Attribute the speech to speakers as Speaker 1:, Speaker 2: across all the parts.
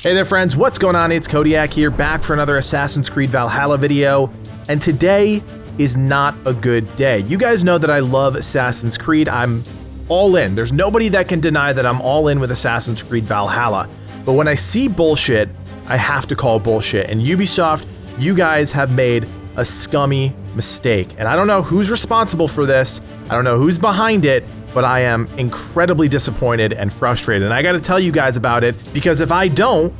Speaker 1: Hey there friends, what's going on? It's Kodiak here, back for another Assassin's Creed Valhalla video, and today is not a good day. You guys know that I love Assassin's Creed. I'm all in. There's nobody that can deny that I'm all in with Assassin's Creed Valhalla. But when I see bullshit, I have to call bullshit. And Ubisoft, you guys have made a scummy mistake. And I don't know who's responsible for this. I don't know who's behind it, but I am incredibly disappointed and frustrated. And I gotta tell you guys about it, because if I don't,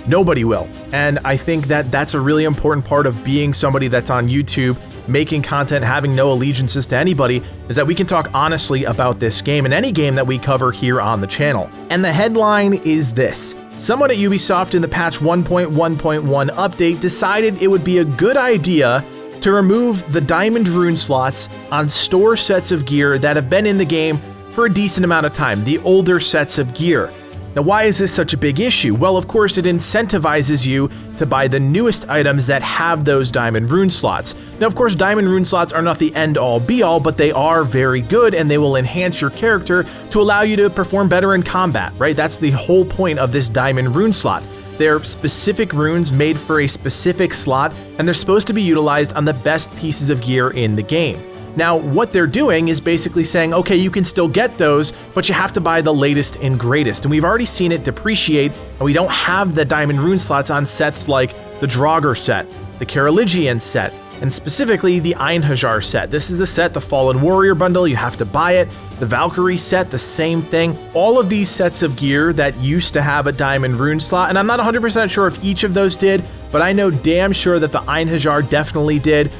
Speaker 1: nobody will. And I think that that's a really important part of being somebody that's on YouTube, making content, having no allegiances to anybody, is that we can talk honestly about this game and any game that we cover here on the channel. And the headline is this: someone at Ubisoft in the patch 1.1.1 update decided it would be a good idea to remove the diamond rune slots on store sets of gear that have been in the game for a decent amount of time, the older sets of gear. Now, why is this such a big issue? Well, of course, it incentivizes you to buy the newest items that have those diamond rune slots. Now, of course, diamond rune slots are not the end-all be-all, but they are very good and they will enhance your character to allow you to perform better in combat, right? That's the whole point of this diamond rune slot. They're specific runes made for a specific slot, and they're supposed to be utilized on the best pieces of gear in the game. Now, what they're doing is basically saying, okay, you can still get those, but you have to buy the latest and greatest. And we've already seen it depreciate, and we don't have the diamond rune slots on sets like the Draugr set, the Carolingian set, and specifically the Einhajar set. This is a set, the Fallen Warrior bundle, you have to buy it. The Valkyrie set, the same thing. All of these sets of gear that used to have a diamond rune slot, and I'm not 100% sure if each of those did, but I know damn sure that the Einhajar definitely did.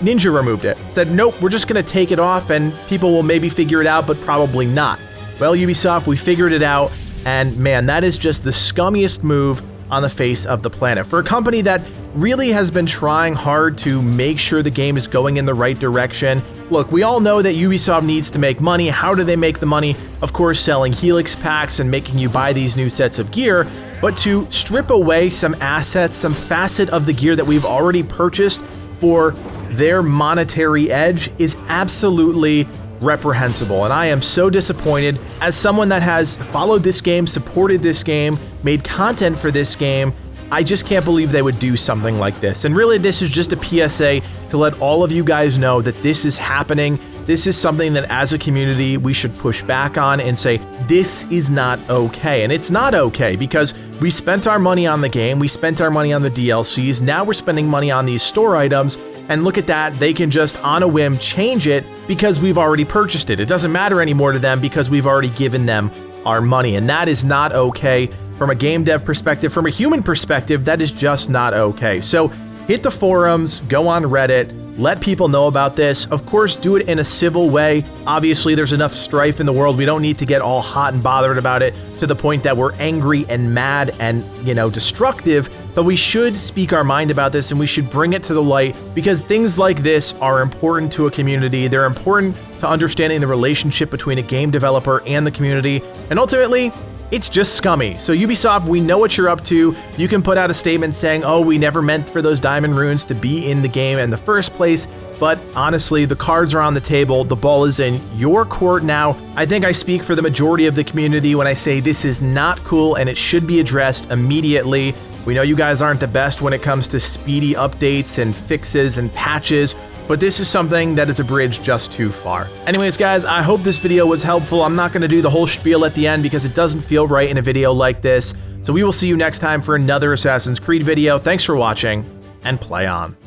Speaker 1: Ninja removed it, said, nope, we're just gonna take it off and people will maybe figure it out, but probably not. Well, Ubisoft, we figured it out, and man, that is just the scummiest move on the face of the planet. For a company that really has been trying hard to make sure the game is going in the right direction. Look, we all know that Ubisoft needs to make money. How do they make the money? Of course, selling Helix packs and making you buy these new sets of gear, but to strip away some assets, some facet of the gear that we've already purchased for their monetary edge is absolutely reprehensible, and I am so disappointed. As someone that has followed this game, supported this game, made content for this game, I just can't believe they would do something like this. And really, this is just a PSA to let all of you guys know that this is happening. This is something that as a community we should push back on and say, this is not okay. And it's not okay because we spent our money on the game, we spent our money on the DLCs, now we're spending money on these store items, and look at that, they can just on a whim change it because we've already purchased it. It doesn't matter anymore to them because we've already given them our money, and that is not okay from a game dev perspective. From a human perspective, that is just not okay. So hit the forums, go on Reddit, let people know about this. Of course, do it in a civil way. Obviously, there's enough strife in the world. We don't need to get all hot and bothered about it to the point that we're angry and mad and, destructive, but we should speak our mind about this and we should bring it to the light because things like this are important to a community. They're important to understanding the relationship between a game developer and the community, and ultimately, it's just scummy. So Ubisoft, we know what you're up to. You can put out a statement saying, oh, we never meant for those diamond runes to be in the game in the first place. But honestly, the cards are on the table. The ball is in your court now. I think I speak for the majority of the community when I say this is not cool and it should be addressed immediately. We know you guys aren't the best when it comes to speedy updates and fixes and patches, but this is something that is a bridge just too far. Anyways, guys, I hope this video was helpful. I'm not gonna do the whole spiel at the end because it doesn't feel right in a video like this. So we will see you next time for another Assassin's Creed video. Thanks for watching, and play on.